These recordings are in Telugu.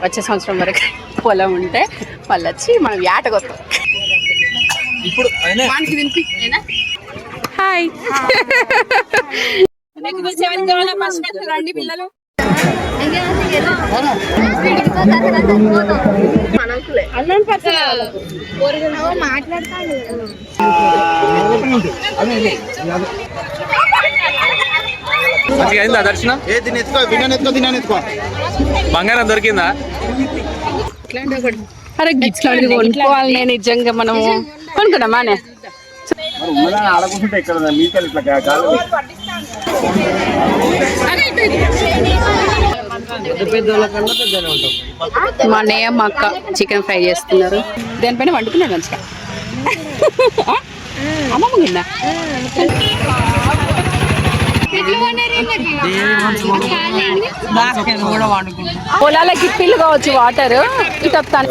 వచ్చే సంవత్సరం వరకు పొలం ఉంటే వాళ్ళు వచ్చి మనం వేటకొస్తాం. ఇప్పుడు హాయ్ రండి పిల్లలు. మంచిగా అయిందా దర్శనం? బంగారం దొరికిందా? అరే గిట్లాంటిది కొనుక్కోవాలి. నేను నిజంగా మనము కొనుక్కున్నామానే మా అన్నయ్య మా అక్క చికెన్ ఫ్రై చేస్తున్నారు. దానిపైన వండుకున్నాడు మంచిగా. అమ్మమ్మ కింద పొలాలకి పిల్లు కావచ్చు వాటర్ ఇటొస్తాను.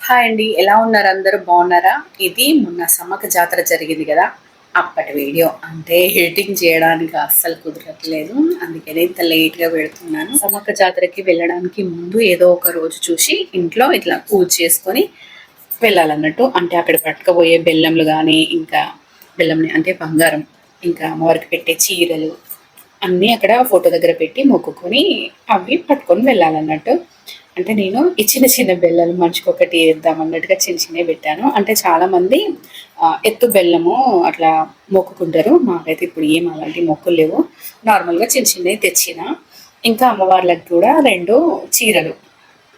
హాయ్ అండి, ఎలా ఉన్నారు అందరూ? బాగున్నారా? ఇది మొన్న సమ్మక్క జాతర జరిగింది కదా, అప్పటి వీడియో. అంటే ఎడిటింగ్ చేయడానికి అస్సలు కుదరట్లేదు, అందుకనే ఇంత లేట్గా పెడుతున్నాను. సమ్మక్క జాతరకి వెళ్ళడానికి ముందు ఏదో ఒక రోజు చూసి ఇంట్లో ఇట్లా పూజ చేసుకొని వెళ్ళాలన్నట్టు. అంటే అక్కడ పట్టుకపోయే బెల్లంలు కానీ, ఇంకా బెల్లంని అంటే బంగారం, ఇంకా అమ్మవారికి పెట్టే చీరలు అన్నీ అక్కడ ఫోటో దగ్గర పెట్టి మొక్కుకొని అవి పట్టుకొని వెళ్ళాలన్నట్టు. అంటే నేను ఈ చిన్న చిన్న బెల్లలు మనిషికొకటి వేద్దాం అన్నట్టుగా చిన్న చిన్నవి పెట్టాను. అంటే చాలామంది ఎత్తు బెల్లము అట్లా మొక్కుకుంటారు. మాకైతే ఇప్పుడు ఏం అలాంటి మొక్కులు లేవు. నార్మల్గా చిన్న చిన్నవి తెచ్చిన. ఇంకా అమ్మవార్లకు కూడా 2 చీరలు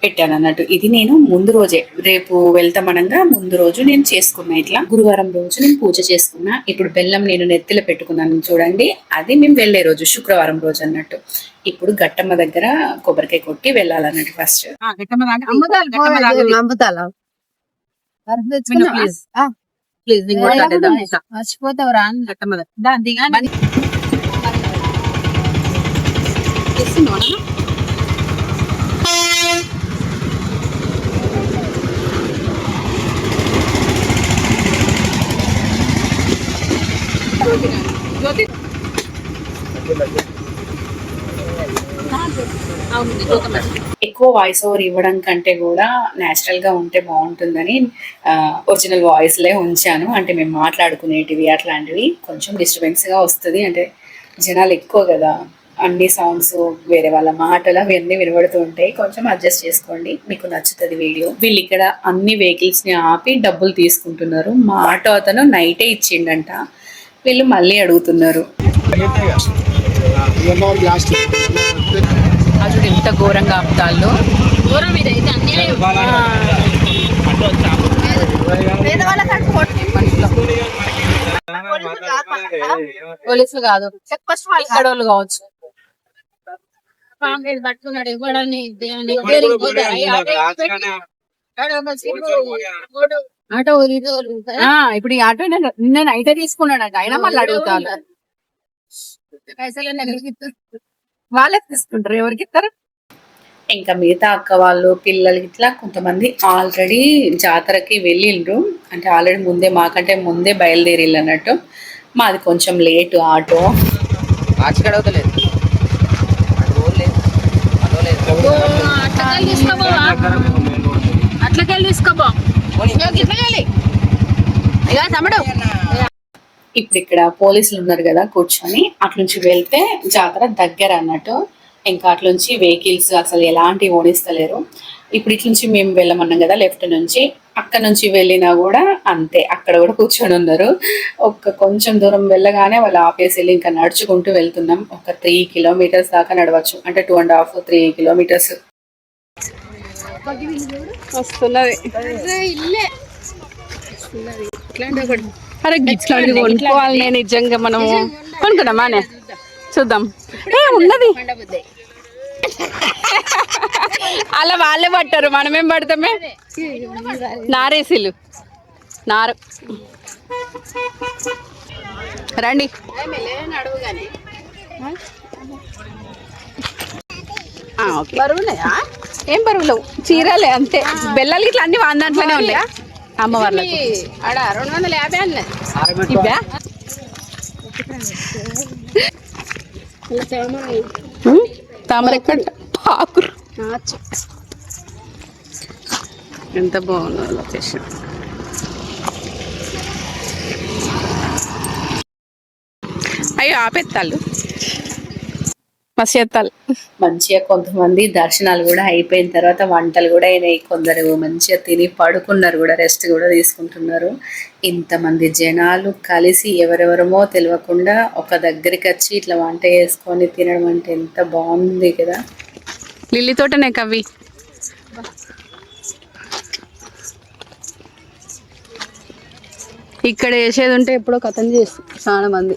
పెట్టాను అన్నట్టు. ఇది నేను ముందు రోజే, రేపు వెళ్తామనగా ముందు రోజు నేను చేసుకున్నా. ఇట్లా గురువారం రోజు నేను పూజ చేసుకున్నా. ఇప్పుడు బెల్లం నేను నెత్తిలో పెట్టుకున్నాను చూడండి, అది మేము వెళ్ళే రోజు శుక్రవారం రోజు అన్నట్టు. ఇప్పుడు గట్టమ్మ దగ్గర కొబ్బరికాయ కొట్టి వెళ్ళాలన్నట్టు. ఫస్ట్ మర్చిపోతావురా గట్టమ్మ ఎక్కువ వాయిస్ ఓవర్ ఇవ్వడం కంటే కూడా న్యాచురల్ గా ఉంటే బాగుంటుందని ఒరిజినల్ వాయిస్లే ఉంచాను. అంటే మేము మాట్లాడుకునేటివి అట్లాంటివి కొంచెం డిస్టర్బెన్స్ గా వస్తుంది. అంటే జనాలు ఎక్కువ కదా, అన్ని సాంగ్స్ వేరే వాళ్ళ మాటలు అవన్నీ వినబడుతూ ఉంటాయి. కొంచెం అడ్జస్ట్ చేసుకోండి, మీకు నచ్చుతుంది వీడియో. వీళ్ళు ఇక్కడ అన్ని వెహికల్స్ ని ఆపి డబ్బులు తీసుకుంటున్నారు. మా ఆటో అతను నైటే ఇచ్చిండంట, వీళ్ళు మళ్ళీ అడుగుతున్నారు. అసలు ఎంత ఘోరంగా ఆపుతాళ్ళు. పోలీసులు కాదు, ఇక్కడ వాళ్ళు కావచ్చు. పట్టుకున్నాడు ఇవ్వడాన్ని ఆటో ఇప్పుడు ఈ ఆటో నిన్న నైటే తీసుకున్నాడంట, అయినా మళ్ళీ అడుగుతాను. వాళ్ళకి తీసుకుంటారు, ఎవరికి ఇస్తారు? ఇంకా మిగతా అక్క వాళ్ళు పిల్లలు ఇట్లా కొంతమంది ఆల్రెడీ జాతరకి వెళ్ళిండ్రు. అంటే ఆల్రెడీ ముందే, మాకంటే ముందే బయలుదేరిల్లు అన్నట్టు. మాది కొంచెం లేటు ఆటో. అట్లకెళ్ళి తీసుకోబో. ఇప్పుడు ఇక్కడ పోలీసులు ఉన్నారు కదా కూర్చొని, అట్నుంచి వెళ్తే జాతర దగ్గర అన్నట్టు. ఇంకా అట్నుంచి వెహికల్స్ అసలు ఎలాంటి ఓడిస్తలేరు. ఇప్పుడు ఇట్నుంచి మేము వెళ్ళమన్నాం కదా లెఫ్ట్ నుంచి, అక్కడ నుంచి వెళ్ళినా కూడా అంతే, అక్కడ కూడా కూర్చొని ఉన్నారు. కొంచెం దూరం వెళ్ళగానే వాళ్ళు ఆపేసి వెళ్ళి ఇంకా నడుచుకుంటూ వెళ్తున్నాం. ఒక 3 కిలోమీటర్స్ దాకా నడవచ్చు, అంటే 2.5-3 కిలోమీటర్స్ వస్తున్నది. అరే గిట్లాంటిది కొనుక్కోవాలి. నేను నిజంగా మనము కొనుక్కున్నామానే చూద్దాం. ఉన్నది అలా వాళ్ళే పట్టారు, మనమేం పడతామే. నారేసీలు నారు రండి. బరువున్నాయా? ఏం బరువులేవు, చీరలే అంతే. బెల్లాలు ఇట్లా అన్ని దాంట్లోనే ఉన్నాయా అమ్మవార్లకి? 250 అన్నది ఇవ్వా. తామర ఎక్కడ ఆకురు ఎంత బాగుందో లొకేషన్. అయ్యో ఆపెత్తాలు మస్తు ఎత్తాలి. మంచిగా కొంతమంది దర్శనాలు కూడా అయిపోయిన తర్వాత వంటలు కూడా అయినాయి. కొందరు మంచిగా తిని పడుకున్నారు కూడా, రెస్ట్ కూడా తీసుకుంటున్నారు. ఇంతమంది జనాలు కలిసి ఎవరెవరమో తెలియకుండా ఒక దగ్గరికి వచ్చి ఇట్లా వంట చేసుకొని తినడం అంటే ఎంత బాగుంది కదా. లిల్లీ తోటనే కవి. ఇక్కడ వేసేది ఉంటే ఎప్పుడో కథం చేసి చాలా మంది,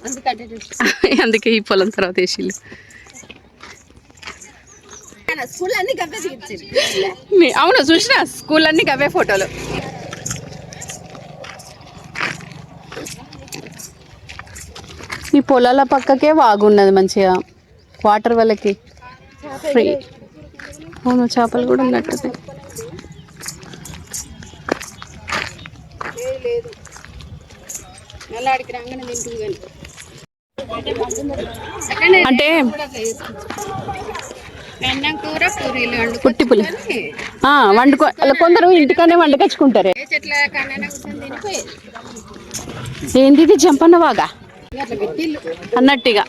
అందుకే ఈ పొలం తర్వాత వేసిళ్ళు. అవును చూసిన స్కూల్ అన్ని గవే ఫోటోలు. ఈ పొలాల పక్కకే వాగున్నది మంచిగా, వాటర్ వాళ్ళకి ఫ్రీ. అవును చేపలు కూడా ఉన్నట్టు. అంటే పుట్టి పులి వండుకో, కొందరు ఇంటికనే వండుకొచ్చుకుంటారే. ఏంది ఇది జంపన్న వాగా అన్నట్టుగా.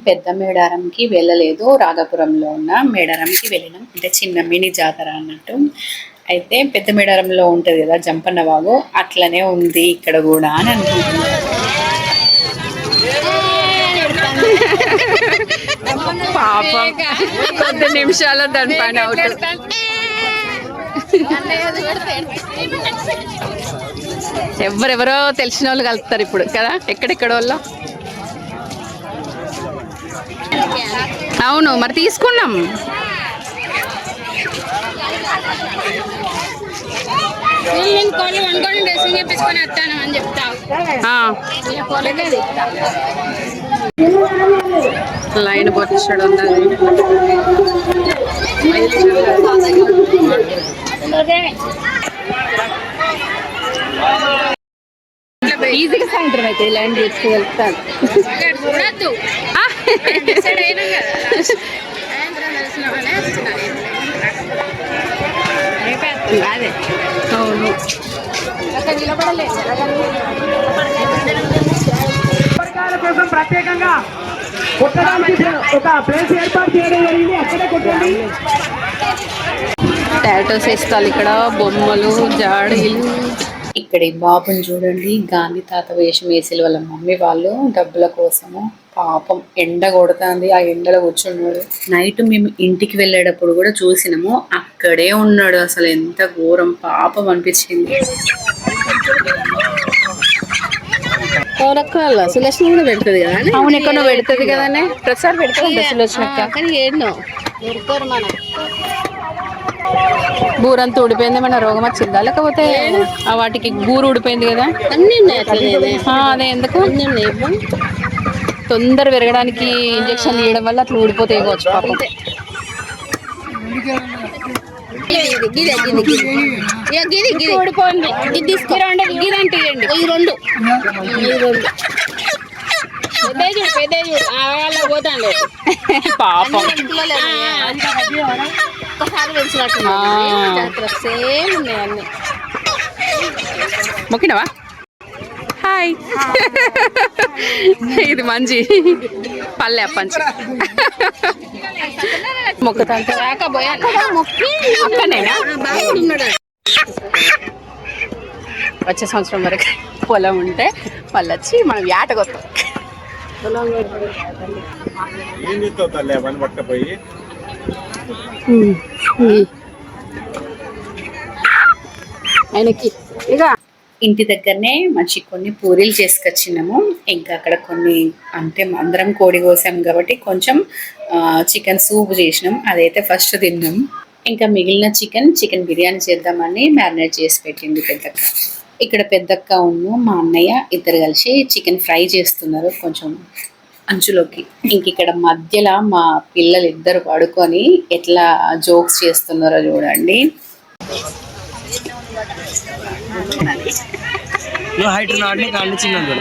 పెద్ద మేడారంకి వెళ్ళలేదు, రాఘాపురంలో ఉన్న మేడారంకి వెళ్ళినాం. అంటే చిన్న మినీ జాతర అన్నట్టు. అయితే పెద్ద మేడారంలో ఉంటది కదా జంపన్న వాగు, అట్లనే ఉంది ఇక్కడ కూడా అని అనుకుంటున్నాను. పాపం 10 నిమిషాలు దాని పైన అవుట్. ఎవరెవరో తెలిసిన వాళ్ళు కలుపుతారు ఇప్పుడు కదా, ఎక్కడెక్కడ వాళ్ళు. అవును మరి తీసుకున్నాం. లైన్ బొచ్చడు ఉన్నది. ఈజీగా సాయంత్రం అయితే లైన్ తెచ్చుకోగలుగుతాను. అదే అవును. కోసం ప్రత్యేకంగా కొట్టడానికి ఒక ప్లేస్ ఏర్పాటు చేయడం జరిగింది. అక్కడే కొట్టండి. టాటోస్ వేస్తారు ఇక్కడ, బొమ్మలు, జాడీలు. ఇక్కడ ఈ బాబుని చూడండి, గాంధీ తాత వేషం వేసి వాళ్ళ మమ్మీ వాళ్ళు డబ్బుల కోసము. పాపం ఎండ కొడుతుంది, ఆ ఎండలో కూర్చున్నాడు. నైట్ మేము ఇంటికి వెళ్ళేటప్పుడు కూడా చూసినాము, అక్కడే ఉన్నాడు. అసలు ఎంత ఘోరం, పాపం అనిపించింది. సులక్ష్మి కూడా పెడుతుంది కదా. అవును ఎక్కడో పెడుతుంది కదనే, ప్రతిసారి పెడుతుంది సులక్ష్మి అక్క. బూరంతా ఊడిపోయింది, మన రోగం వచ్చిందా లేకపోతే వాటికి బూరు ఊడిపోయింది కదా. అదే ఎందుకు తొందర పెరగడానికి ఇంజక్షన్ ఇవ్వడం వల్ల అట్లా ఊడిపోతే కావచ్చు పాపం. పాపం మొక్కినవా? హాయ్. ఇది మంచి పల్లె పంచి మొక్కుతాంటే అక్కడనేనా వచ్చే సంవత్సరం వరకు పొలం ఉంటే వాళ్ళు వచ్చి మనం ఏటకొస్తాం. ఆయనకి ఇక ఇంటి దగ్గరనే మంచి కొన్ని పూరీలు చేసుకొచ్చినాము. ఇంకా అక్కడ కొన్ని అంటే అందరం కోడి కోసాం కాబట్టి కొంచెం చికెన్ సూప్ చేసినాం, అదైతే ఫస్ట్ తిన్నాం. ఇంకా మిగిలిన చికెన్ బిర్యానీ చేద్దామని మ్యారినేట్ చేసి పెట్టింది పెద్దక్క. ఇక్కడ పెద్దక్క ఉన్ను మా అన్నయ్య ఇద్దరు కలిసి చికెన్ ఫ్రై చేస్తున్నారు కొంచెం అంచులోకి. ఇంక ఇక్కడ మధ్యలో మా పిల్లలు ఇద్దరు పడుకొని ఎట్లా జోక్స్ చేస్తున్నారో చూడండి. నువ్వు హైట్ నాటి కాళ్ళు చిన్నది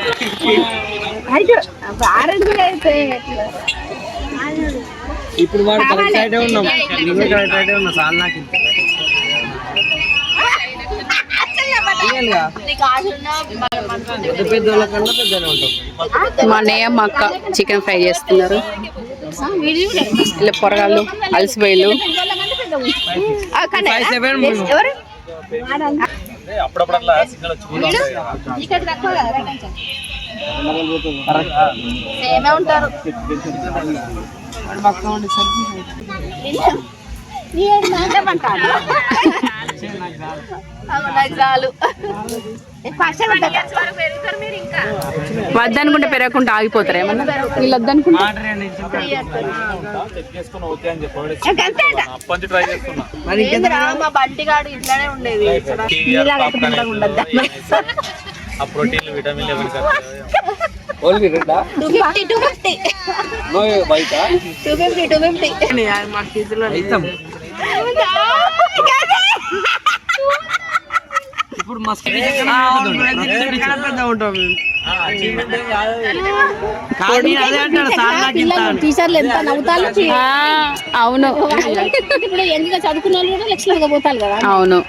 ఇప్పుడు వాడు కరెక్ట్ హైటే ఉన్నాం నువ్వు కరెక్ట్ హైటే ఉన్నావు సార్ నాకు పెద్ద పెద్దోళ్ళ కన్నా పెద్దనే ఉంటాం. మా అన్నయ్య మా అక్క చికెన్ ఫ్రై చేస్తున్నారు. ఇలా పొరగాళ్ళు అలసిపోయిలు. వద్దనుకుంటే పెరగకుండా ఆగిపోతారు ఏమన్నా వీళ్ళు వద్దనుకుంటే మా బంటిగాడు ఇట్లానే ఉండేది. ఇప్పుడు మస్తు ఉంటాం టీచర్లు ఎంత నవ్వుతారు. అవును ఇప్పుడు ఎందుకు చదువుకున్న వాళ్ళు కూడా లక్షలుగా పోతారు కదా. అవును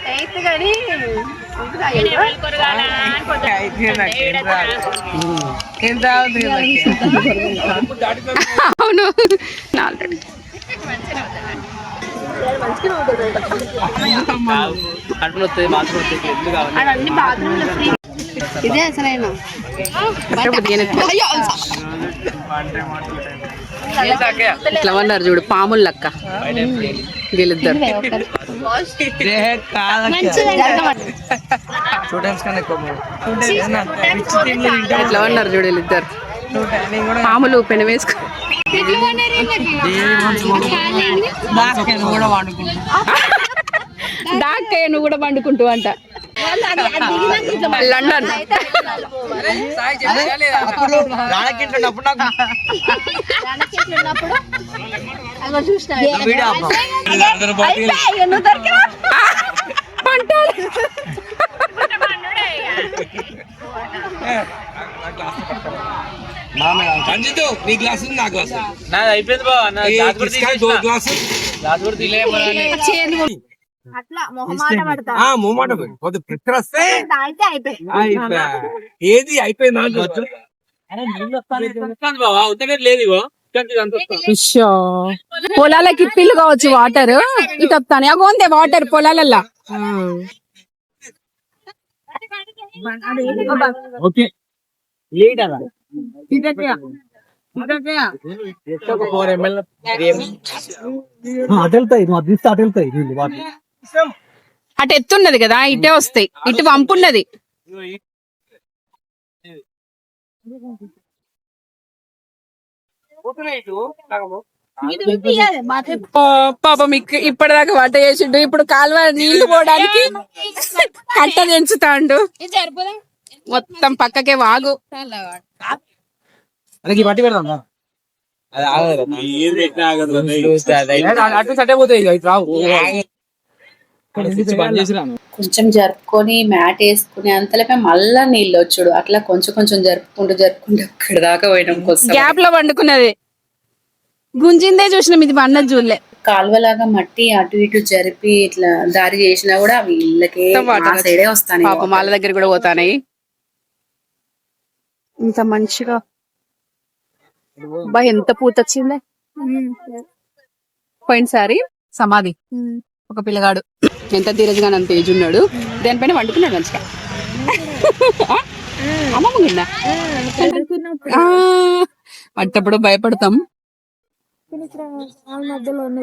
అవును కడుపులు వస్తాయి బాత్రూమ్ వస్తాయి ఎందుకు కావాలి ఇదే అసలైన ఇట్లా ఉన్నారు చూడు పాములు లక్క వీళ్ళిద్దరు. ఇట్లా ఉన్నారు చూడు వీళ్ళిద్దరు పాములు పెన వేసుకో. డాక్కయ్య నువ్వు కూడా వండుకుంటూ అంట లండన్. అయిపోయింది అట్లా మొహమాట పడతా ఏది అయిపోయింది లేదు పొలాలకి ఇప్పిల్లు కావచ్చు వాటర్ ఇటు వస్తాను అగోందే వాటర్ పొలాలల్లా. ఓకే అటు ఎత్తున్నది కదా ఇటే వస్తాయి ఇటు వంపున్నది. పాపం ఇప్పటిదాకా వంట చేసిండు ఇప్పుడు కాలువ నీళ్లు పోవడానికి కట్ట తెంచుతాండు. మొత్తం పక్కకే వాగు. పట్టి పెడదాం అటు సటే పోతాయి రావు. కొంచెం జరుపుకొని మ్యాట్ వేసుకునే అంతలోపే మళ్ళా నీళ్ళు వచ్చుడు అట్లా కొంచెం కొంచెం జరుపుకుంటూ అక్కడ దాకా పోయినాం. గ్యాప్ లో వండుకున్నది గుంజిందే చూసినాం ఇది అన్నది చూడలే. కాలువలాగా మట్టి అటు ఇటు జరిపి ఇట్లా దారి చేసినా కూడా అవి ఇళ్ళకే సైడే వస్తాయి. పాపం వాళ్ళ దగ్గర కూడా పోతాయి. ఇంత మంచిగా బా ఎంత పూత వచ్చిందే. పోయినసారి సమాధి ఒక పిల్లగాడు ఎంత ధీరజ్గా అంత ఏజ్ ఉన్నాడు దానిపైన వండుకున్నాడు మంచిగా. అమ్మమ్మ కింద పట్టప్పుడు భయపడతాం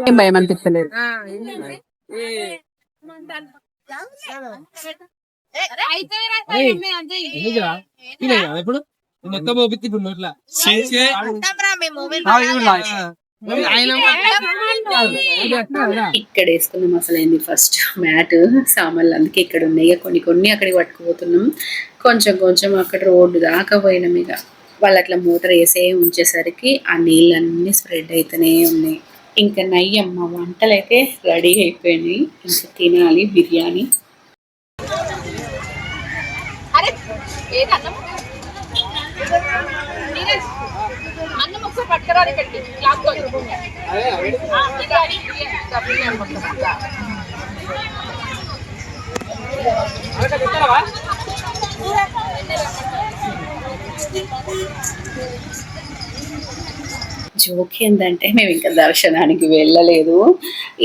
ఏం భయం అనిపించలేదు. ఇప్పుడు ఇక్కడ వేసుకున్నాం అసలు ఏంది ఫస్ట్ మ్యాట్ సామాన్లు అందుకే ఇక్కడ ఉన్నాయి. కొన్ని కొన్ని అక్కడికి పట్టుకుపోతున్నాం. కొంచెం కొంచెం అక్కడ రోడ్డు దాకా పోయినాం. ఇక వాళ్ళు అట్లా మోటార్ వేసే ఉంచేసరికి ఆ నీళ్ళన్నీ స్ప్రెడ్ అయితేనే ఉన్నాయి. ఇంకా నయ్యమ్మ వంటలు అయితే రెడీ అయిపోయినాయి. ఇంకా తినాలి బిర్యానీ. అన్నం ఒకసారి పట్టుకురాలి ఇక్కడికి క్లాస్ జోక్ ఏంటంటే మేము ఇంకా దర్శనానికి వెళ్ళలేదు.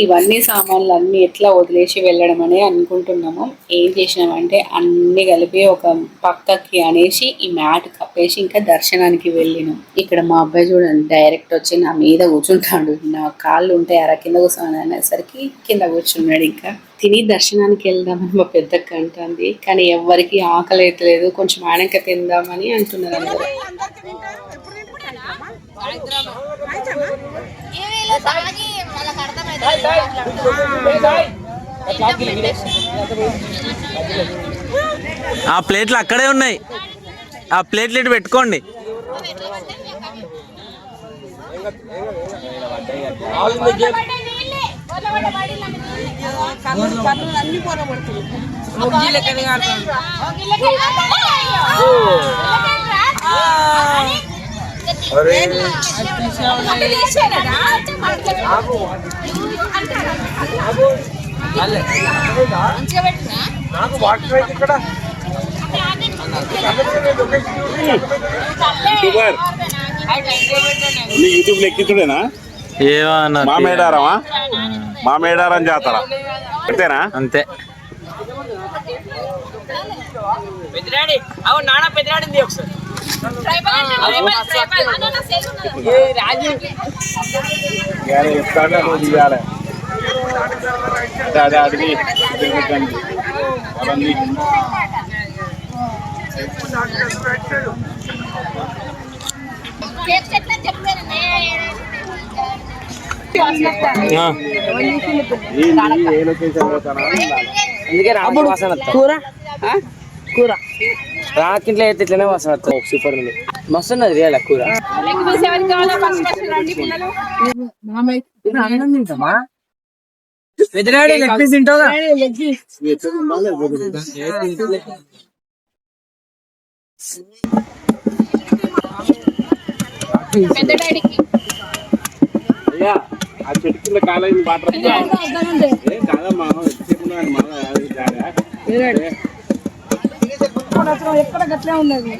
ఇవన్నీ సామాన్లు అన్నీ ఎట్లా వదిలేసి వెళ్ళడం అని అనుకుంటున్నాము. ఏం చేసినామంటే అన్నీ కలిపి ఒక పక్కకి అనేసి ఈ మ్యాట్ కప్పేసి ఇంకా దర్శనానికి వెళ్ళినాం. ఇక్కడ మా అబ్బాయి చూడండి డైరెక్ట్ వచ్చి నా మీద కూర్చుంటాడు. నా కాళ్ళు ఉంటాయి అర కింద కూర్చొని అనేసరికి కింద కూర్చున్నాడు. ఇంకా తిని దర్శనానికి వెళ్దామని మా పెద్దక్క అంటుంది. కానీ ఎవరికి ఆకలి లేదు, కొంచెం ఆయనక తిందామని అంటున్నారు అందరూ. ఆ ప్లేట్లు అక్కడే ఉన్నాయి, ఆ ప్లేట్లు ఇటు పెట్టుకోండి. యూట్యూబ్ లెక్కించుడేనా? మా మేడారమా? మా మేడారం జాతర అంతేనా? అంతే. నాన్న పెద్దరాడింది ఒకసారి చెప్తాడు తీయాలి. అదే అడిగి ఏ లొకేషన్ పోతానా అందుకే రాముడు వాసన కూర కూర రాకింట్లో అయితే ఇట్లనే వాసన వస్తుంది. సూపర్ ఉంది, మస్తు ఉన్నది రియల్ కూర. పెద్దరాడి లెగ్ పీస్ తింటావుగా? ఆ చెట్టు కింద కాలేజీ వాటర్ కాదమ్మా ఎక్కడ గట్లే ఉన్నది.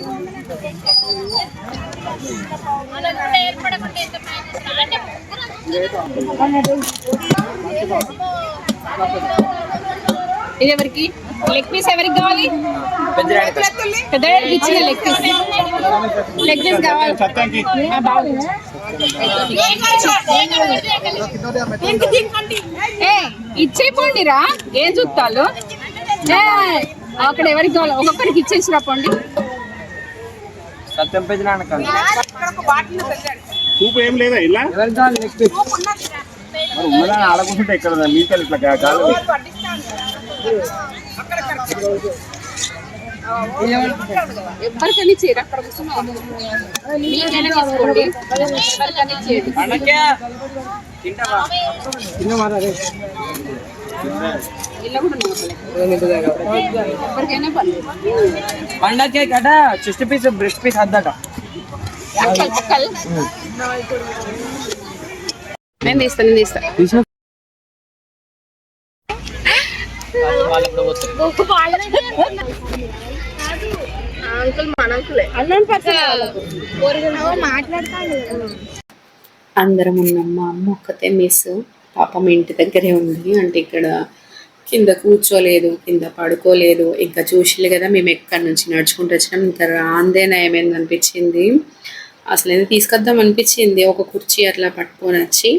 ఇది ఎవరికి లెగ్ పీస్ ఎవరికి కావాలి? పెద్దవాడికి ఇచ్చిన లెగ్ పీస్ కావాలి. ఇచ్చేపోండిరా, ఏం చూస్తాలు? అక్కడ ఎవరికి కావాలి ఒక్కొక్కరికి ఇచ్చేసి రాపోండి. సత్యం పెద్దనాన్న చూపు ఏం లేదా ఇలా ఉన్నదా? ఆడ కూర్చుంటే ఎక్కడ మీకెళ్ళి ఇట్లా కాదు. ఎవరికని చేయరు అక్కడ కూర్చున్నాం. పండకే కట చెస్ట్ పీస్ బ్రెస్ట్ పీస్ అద్దట. నేను తీస్తా. అందరం ఉన్నాం. మా అమ్మ ఒక్కతే మిస్, పాపం ఇంటి దగ్గరే ఉంది. అంటే ఇక్కడ కింద కూర్చోలేదు, కింద పడుకోలేదు. ఇంకా చూసిలే కదా మేము ఎక్కడి నుంచి నడుచుకుంటూ వచ్చినాం. ఇంకా రాందేనా ఏమైంది అనిపించింది. అసలు ఏదో తీసుకొద్దాం అనిపించింది ఒక కుర్చీ అట్లా పట్టుకొని వచ్చి,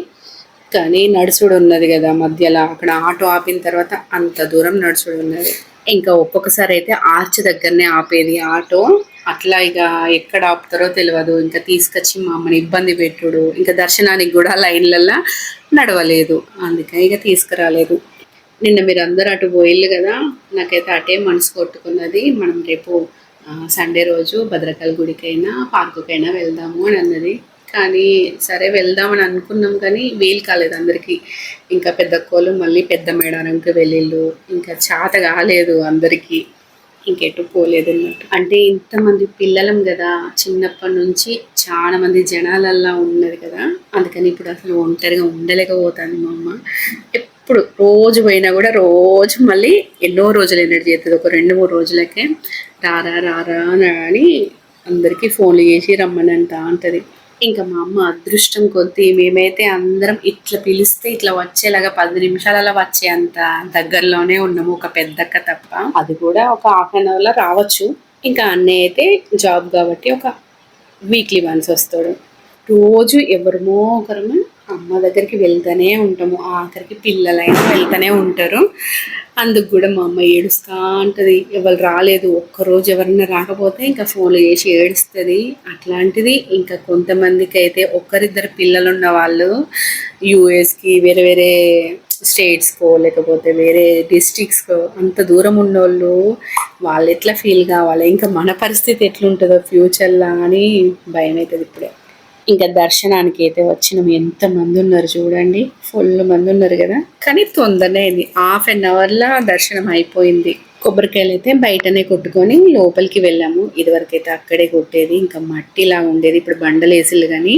కానీ నడుచుడు ఉన్నది కదా మధ్యలో. అక్కడ ఆటో ఆపిన తర్వాత అంత దూరం నడుచుడు ఉన్నది. ఇంకా ఒక్కొక్కసారి అయితే ఆర్చ్ దగ్గరనే ఆపేది ఆటో. అట్లా ఇక ఎక్కడ ఆపుతారో తెలియదు. ఇంకా తీసుకొచ్చి మా అమ్మని ఇబ్బంది పెట్టుడు. ఇంకా దర్శనానికి కూడా లైన్లల్లో నడవలేదు, అందుకే ఇక తీసుకురాలేదు. నిన్న మీరు అందరు అటు పోయిల్లు కదా, నాకైతే అటే మనసు కొట్టుకున్నది. మనం రేపు సండే రోజు భద్రకాళి గుడికైనా పార్కుకైనా వెళ్దాము అని అన్నది. కానీ సరే వెళ్దామని అనుకున్నాం, కానీ వీలు కాలేదు అందరికీ. ఇంకా పెద్ద కోళ్ళు మళ్ళీ పెద్ద మేడారంకి వెళ్ళిళ్ళు, ఇంకా చేత కాలేదు అందరికీ. ఇంకెటు పోలేదు అన్నట్టు. అంటే ఇంతమంది పిల్లలం కదా, చిన్నప్పటి నుంచి చాలా మంది జనాలల్లా ఉన్నది కదా, అందుకని ఇప్పుడు అసలు ఒంటరిగా ఉండలేకపోతాను. మా అమ్మ ఎప్పుడు రోజు పోయినా కూడా రోజు మళ్ళీ ఎన్నో రోజులు ఎన్నట్టు చేస్తుంది. ఒక 2-3 రోజులకే రారా రారా అని అందరికీ ఫోన్లు చేసి రమ్మనంట అంటది. ఇంకా మా అమ్మ అదృష్టం కొద్దీ మేమైతే అందరం ఇట్లా పిలిస్తే ఇట్లా వచ్చేలాగా 10 నిమిషాలలో వచ్చే అంత దగ్గరలోనే ఉన్నాము, ఒక పెద్దక్క తప్ప. అది కూడా ఒక 1/2 అవర్లో రావచ్చు. ఇంకా అన్నయ్య అయితే జాబ్ కాబట్టి ఒక వీక్లీ వన్స్ వస్తాడు. రోజు ఎవరమో ఒకరము అమ్మ దగ్గరికి వెళ్తూనే ఉంటాము. ఆఖరికి పిల్లలైనా వెళ్తూనే ఉంటారు. అందుకు కూడా మా అమ్మ ఏడుస్తూ ఉంటుంది. ఎవరు రాలేదు, ఒక్కరోజు ఎవరన్నా రాకపోతే ఇంకా ఫోన్లు చేసి ఏడుస్తుంది. అట్లాంటిది ఇంకా కొంతమందికి అయితే ఒక్కరిద్దరు పిల్లలు ఉన్న వాళ్ళు యూఎస్కి, వేరే వేరే స్టేట్స్కో లేకపోతే వేరే డిస్ట్రిక్ట్స్కో అంత దూరం ఉన్నోళ్ళు వాళ్ళు ఎట్లా ఫీల్ కావాలి, ఇంకా మన పరిస్థితి ఎట్లుంటుందో ఫ్యూచర్లో అని భయం అవుతుంది ఇప్పుడే. ఇంకా దర్శనానికి అయితే వచ్చినాం. ఎంతమంది ఉన్నారు చూడండి, ఫుల్ మంది ఉన్నారు కదా. కానీ తొందరనే అయింది, 1/2 అవర్లో దర్శనం అయిపోయింది. కొబ్బరికాయలు అయితే బయటనే కొట్టుకొని లోపలికి వెళ్ళాము. ఇదివరకైతే అక్కడే కొట్టేది, ఇంకా మట్టిలా ఉండేది. ఇప్పుడు బండలు వేసిళ్ళు, కానీ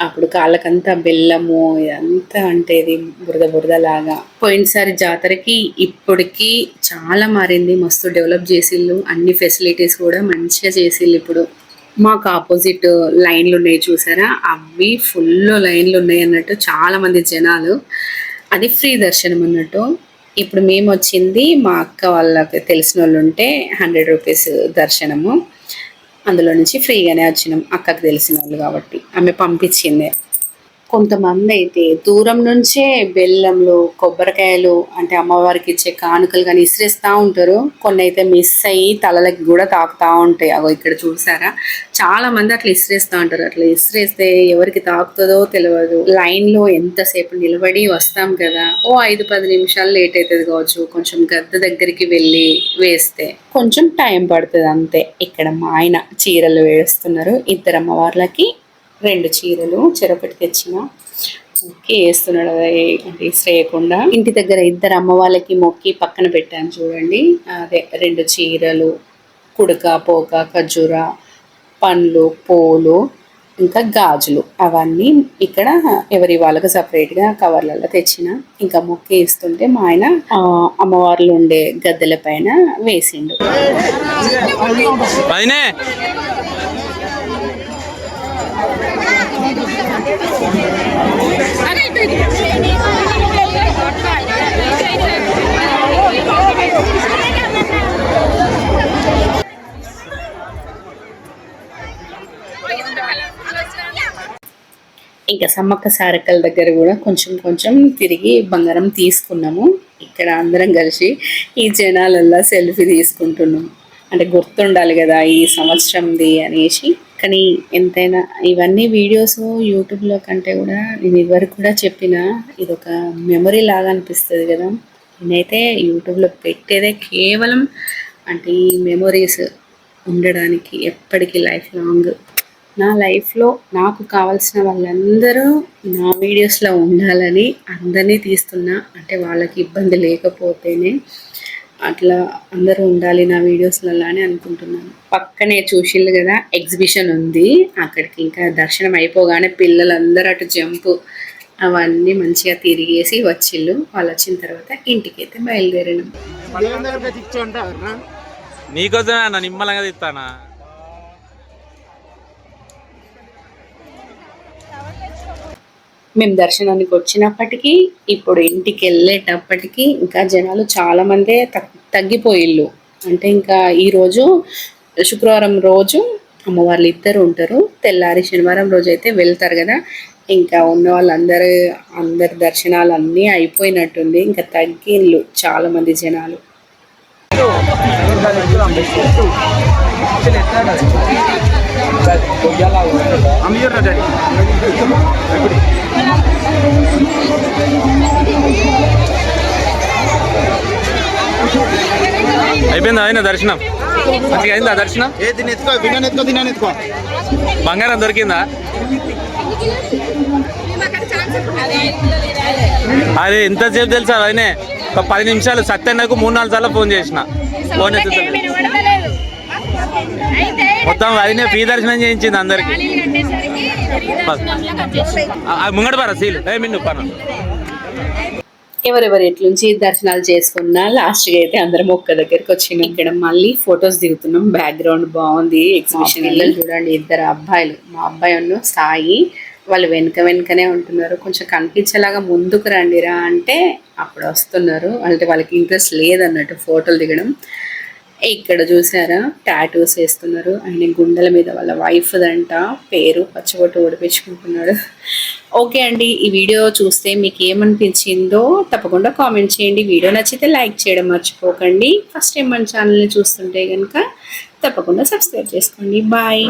అప్పుడు కాళ్ళకంతా బెల్లము ఇదంతా అంటే ఇది బురద బురదలాగా. పోయినసారి జాతరకి ఇప్పటికి చాలా మారింది, మస్తు డెవలప్ చేసిళ్ళు, అన్ని ఫెసిలిటీస్ కూడా మంచిగా చేసిళ్ళు. ఇప్పుడు మాకు ఆపోజిట్ లైన్లు ఉన్నాయి చూసారా, అవి ఫుల్ లైన్లు ఉన్నాయి అన్నట్టు, చాలా మంది జనాలు. అది ఫ్రీ దర్శనం అన్నట్టు. ఇప్పుడు మేము వచ్చింది మా అక్క వాళ్ళకి తెలిసిన వాళ్ళు ఉంటే 100 రూపీస్ దర్శనము, అందులో నుంచి ఫ్రీగానే వచ్చినాం. అక్కకు తెలిసిన వాళ్ళు కాబట్టి ఆమె పంపించింది. కొంతమంది అయితే దూరం నుంచే బెల్లంలు, కొబ్బరికాయలు అంటే అమ్మవారికి ఇచ్చే కానుకలు కానీ ఇసిరేస్తూ ఉంటారు. కొన్ని అయితే మిస్ అయ్యి తలలకి కూడా తాకుతూ ఉంటాయి. అగో ఇక్కడ చూసారా, చాలా మంది అట్లా ఇసిరేస్తూ ఉంటారు. అట్లా ఇసిరేస్తే ఎవరికి తాకుతుందో తెలియదు. లైన్లో ఎంతసేపు నిలబడి వస్తాం కదా, ఓ 5-10 నిమిషాలు లేట్ అవుతుంది కావచ్చు. కొంచెం గద్ద దగ్గరికి వెళ్ళి వేస్తే కొంచెం టైం పడుతుంది అంతే. ఇక్కడ మా ఆయన చీరలు వేస్తున్నారు. 2 అమ్మవార్లకి 2 చీరలు చెరపటి తెచ్చిన మొక్కి వేస్తున్నాడు. అంటే ఇస్రేయకుండా ఇంటి దగ్గర 2 అమ్మవాళ్ళకి మొక్కి పక్కన పెట్టాను చూడండి. అదే 2 చీరలు, కుడక, పోక, ఖర్జూర, పండ్లు, పూలు, ఇంకా గాజులు, అవన్నీ ఇక్కడ ఎవరి వాళ్ళకి సపరేట్గా కవర్లలో తెచ్చిన. ఇంకా మొక్కి ఇస్తుంటే మా ఆయన అమ్మవార్లు ఉండే గద్దెల పైన వేసిండు. ఇంకా సమ్మక్క సారక్కల దగ్గర కూడా కొంచెం తిరిగి బంగారం తీసుకున్నాము. ఇక్కడ అందరం కలిసి ఈ జనాలల్లో సెల్ఫీ తీసుకుంటున్నాము. అంటే గుర్తుండాలి కదా ఈ సంవత్సరంది అనేసి. కానీ ఎంతైనా ఇవన్నీ వీడియోస్ యూట్యూబ్లో కంటే కూడా నేను ఇదివరకు కూడా చెప్పిన, ఇదొక మెమరీ లాగా అనిపిస్తుంది కదా. నేనైతే యూట్యూబ్లో పెట్టేదే కేవలం అంటే ఈ మెమొరీస్ ఉండడానికి, ఎప్పటికీ లైఫ్ లాంగ్. నా లైఫ్లో నాకు కావాల్సిన వాళ్ళందరూ నా వీడియోస్లో ఉండాలని అందరినీ తీస్తున్నా. అంటే వాళ్ళకి ఇబ్బంది లేకపోతేనే అట్లా అందరూ ఉండాలి నా వీడియోస్లలో అని అనుకుంటున్నాను. పక్కనే చూసిళ్ళు కదా ఎగ్జిబిషన్ ఉంది, అక్కడికి ఇంకా దర్శనం అయిపోగానే పిల్లలందరూ అటు జంపు అవన్నీ మంచిగా తిరిగేసి వచ్చిళ్ళు. వాళ్ళు వచ్చిన తర్వాత ఇంటికైతే బయలుదేరినాం. నీకోసమే అన్న నిమ్మలంగా తిస్తానా. మేము దర్శనానికి వచ్చినప్పటికీ ఇప్పుడు ఇంటికి వెళ్ళేటప్పటికి ఇంకా జనాలు చాలా మందే తగ్గిపోయిళ్ళు. అంటే ఇంకా ఈరోజు శుక్రవారం రోజు అమ్మవార్లు 2 ఉంటారు, తెల్లారి శనివారం రోజు అయితే వెళ్తారు కదా. ఇంకా ఉన్న వాళ్ళందరి దర్శనాలు అన్నీ అయిపోయినట్టుంది. ఇంకా తగ్గిళ్ళు చాలా మంది జనాలు. అయిపోయిందా ఆయన దర్శనం? మంచిగా అయిందా దర్శనం? బంగారం దొరికిందా? అదే ఎంతసేపు తెలుసా ఆయనే, ఒక 10 నిమిషాలు సత్యన్నకు 3-4 సార్లు ఫోన్ చేసిన, ఫోన్ ఎత్తుతా. మొత్తం వదినే ఫ్రీ దర్శనం చేయించింది అందరికి. ముంగడ పర సీలు మిన్ను పన. ఎవరెవరు ఎట్లుంచి దర్శనాలు చేసుకున్నా లాస్ట్గా అయితే అందరం ఒక్క దగ్గరికి వచ్చినాం. ఇక్కడ మళ్ళీ ఫొటోస్ దిగుతున్నాం. బ్యాక్గ్రౌండ్ బాగుంది. ఎగ్జిబిషన్ చూడండి, ఇద్దరు అబ్బాయిలు, మా అబ్బాయి ఉన్న సాయి, వాళ్ళు వెనకనే ఉంటున్నారు. కొంచెం కనిపించేలాగా ముందుకు రండిరా అంటే అప్పుడు వస్తున్నారు. అంటే వాళ్ళకి ఇంట్రెస్ట్ లేదన్నట్టు ఫోటోలు దిగడం. ఇక్కడ చూసారా టాటూస్ వేస్తున్నారు. ఆయన గుండెల మీద వాళ్ళ వైఫ్దంట పేరు, పచ్చబొట్టు ఓడిపించుకుంటున్నాడు. ఓకే అండి, ఈ వీడియో చూస్తే మీకు ఏమనిపించిందో తప్పకుండా కామెంట్ చేయండి. వీడియో నచ్చితే లైక్ చేయడం మర్చిపోకండి. ఫస్ట్ టైం మన ఛానల్ని చూస్తుంటే కనుక తప్పకుండా సబ్స్క్రైబ్ చేసుకోండి. బాయ్.